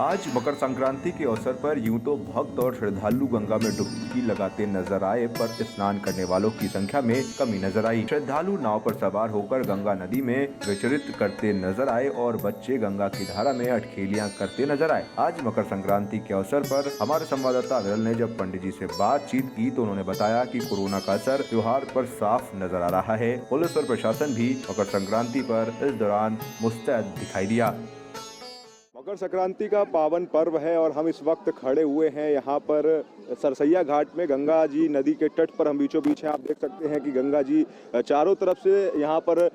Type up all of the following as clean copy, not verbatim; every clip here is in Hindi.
आज मकर संक्रांति के अवसर पर यूं तो भक्त और श्रद्धालु गंगा में डुबकी लगाते नजर आए, पर स्नान करने वालों की संख्या में कमी नजर आई। श्रद्धालु नाव पर सवार होकर गंगा नदी में विचरित करते नजर आए और बच्चे गंगा की धारा में अटखेलियां करते नजर आए। आज मकर संक्रांति के अवसर पर हमारे संवाददाता अविरल ने जब पंडित जी से बातचीत की तो उन्होंने बताया कि कोरोना का असर त्योहार पर साफ नजर आ रहा है। पुलिस और प्रशासन भी मकर संक्रांति पर इस दौरान मुस्तैद दिखाई दिया। मकर संक्रांति का पावन पर्व है और हम इस वक्त खड़े हुए हैं यहाँ पर सरसैया घाट में। गंगा जी नदी के तट पर हम बीचों बीच हैं। आप देख सकते हैं कि गंगा जी चारों तरफ से यहाँ पर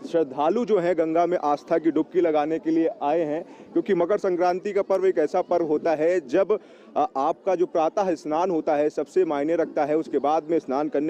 श्रद्धालु जो हैं गंगा में आस्था की डुबकी लगाने के लिए आए हैं, क्योंकि मकर संक्रांति का पर्व एक ऐसा पर्व होता है जब आपका जो प्रातः स्नान होता है सबसे मायने रखता है। उसके बाद में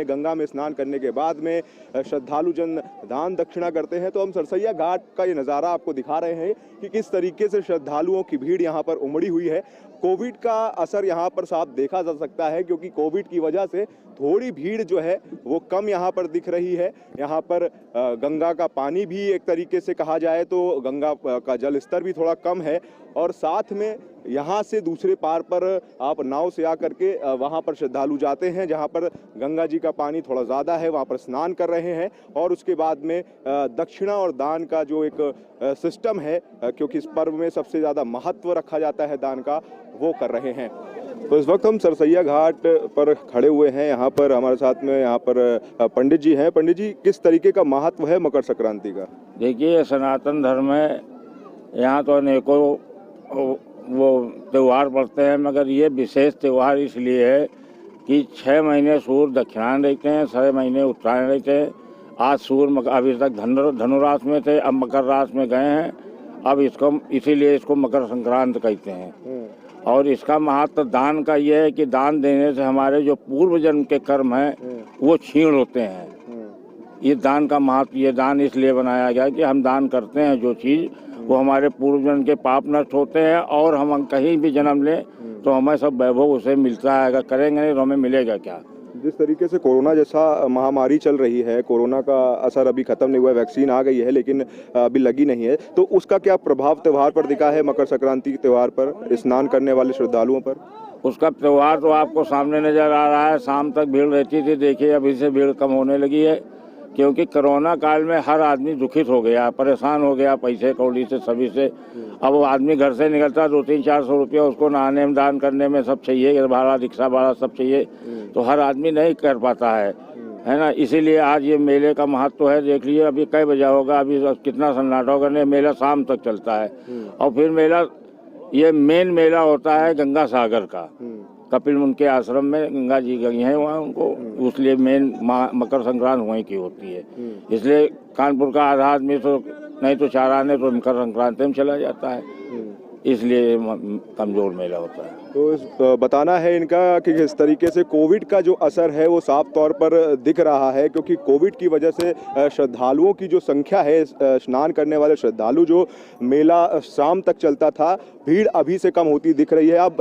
गंगा में स्नान करने के बाद में श्रद्धालु जन दान दक्षिणा करते हैं। तो हम सरसैया घाट का ये नज़ारा आपको दिखा रहे हैं कि किस तरीके से श्रद्धालुओं की भीड़ यहाँ पर उमड़ी हुई है। कोविड का असर यहाँ पर साफ देखा जा सकता है, क्योंकि कोविड की वजह से थोड़ी भीड़ जो है वो कम यहाँ पर दिख रही है। यहाँ पर गंगा का पानी भी एक तरीके से कहा जाए तो गंगा का जल स्तर भी थोड़ा कम है, और साथ में यहाँ से दूसरे पार पर आप नाव से आकर के वहाँ पर श्रद्धालु जाते हैं जहाँ पर गंगा जी का पानी थोड़ा ज़्यादा है, वहाँ पर स्नान कर रहे हैं और उसके बाद में दक्षिणा और दान का जो एक सिस्टम है, क्योंकि इस पर्व में सबसे ज़्यादा महत्व रखा जाता है दान का, वो कर रहे हैं। तो इस वक्त हम सरसैया घाट पर खड़े हुए हैं। यहाँ पर हमारे साथ में यहाँ पर पंडित जी हैं। पंडित जी, किस तरीके का महत्व है मकर संक्रांति का? देखिए, सनातन धर्म में यहाँ तो अनेकों वो त्यौहार पड़ते हैं, मगर ये विशेष त्यौहार इसलिए है कि 6 महीने सूर्य दक्षिणायन रहते हैं, 6 महीने उत्तरायण रहते हैं। आज सूर्य अभी तक धनुराश में थे, अब मकर राशि में गए हैं। अब इसीलिए इसको मकर संक्रांति कहते हैं। और इसका महत्व दान का ये है कि दान देने से हमारे जो पूर्व जन्म के कर्म हैं वो क्षीण होते हैं। ये दान का महत्व, ये दान इसलिए बनाया गया कि हम दान करते हैं जो चीज़, वो हमारे पूर्व जन्म के पाप नष्ट होते हैं और हम कहीं भी जन्म लें तो हमें सब वैभव उसे मिलता है। अगर करेंगे नहीं तो हमें मिलेगा क्या? जिस तरीके से कोरोना जैसा महामारी चल रही है, कोरोना का असर अभी खत्म नहीं हुआ है, वैक्सीन आ गई है लेकिन अभी लगी नहीं है, तो उसका क्या प्रभाव त्यौहार पर दिखा है? मकर संक्रांति के त्यौहार पर स्नान करने वाले श्रद्धालुओं पर उसका त्यौहार तो आपको सामने नजर आ रहा है। शाम तक भीड़ रहती थी, देखिए अभी से भीड़ कम होने लगी है, क्योंकि कोरोना काल में हर आदमी दुखित हो गया, परेशान हो गया पैसे कौड़ी से, सभी से। अब वो आदमी घर से निकलता 200-400 रुपया उसको नहाने में दान करने में सब चाहिए, भाड़ा रिक्शा भाड़ा सब चाहिए, तो हर आदमी नहीं कर पाता है ना। इसीलिए आज ये मेले का महत्व है। देख लीजिए अभी कई बजा होगा, अभी कितना सन्नाटा होगा। नहीं, मेला शाम तक चलता है और फिर मेला, ये मेन मेला होता है गंगा सागर का। कपिल मुनि के आश्रम में गंगा जी गई हैं वहाँ, उनको इसलिए मेन मकर संक्रांति वहीं की होती है। इसलिए कानपुर का आधा आदमी तो नहीं तो 4 आने तो मकर संक्रांति में चला जाता है, इसलिए कमजोर मेला होता है। तो बताना है इनका कि किस तरीके से कोविड का जो असर है वो साफ तौर पर दिख रहा है, क्योंकि कोविड की वजह से श्रद्धालुओं की जो संख्या है, स्नान करने वाले श्रद्धालु, जो मेला शाम तक चलता था, भीड़ अभी से कम होती दिख रही है। अब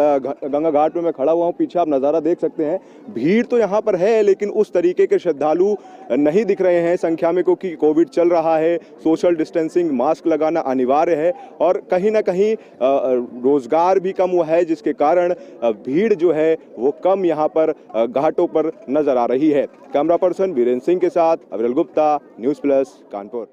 गंगा घाट में मैं खड़ा हुआ हूँ, पीछे आप नज़ारा देख सकते हैं। भीड़ तो यहाँ पर है लेकिन उस तरीके के श्रद्धालु नहीं दिख रहे हैं संख्या में, क्योंकि कोविड चल रहा है, सोशल डिस्टेंसिंग, मास्क लगाना अनिवार्य है और कहीं ना कहीं रोजगार भी कम हुआ है, जिसके कारण भीड़ जो है वो कम यहाँ पर घाटों पर नजर आ रही है। कैमरा पर्सन वीरेंद्र सिंह के साथ अविरल गुप्ता, न्यूज़ प्लस, कानपुर।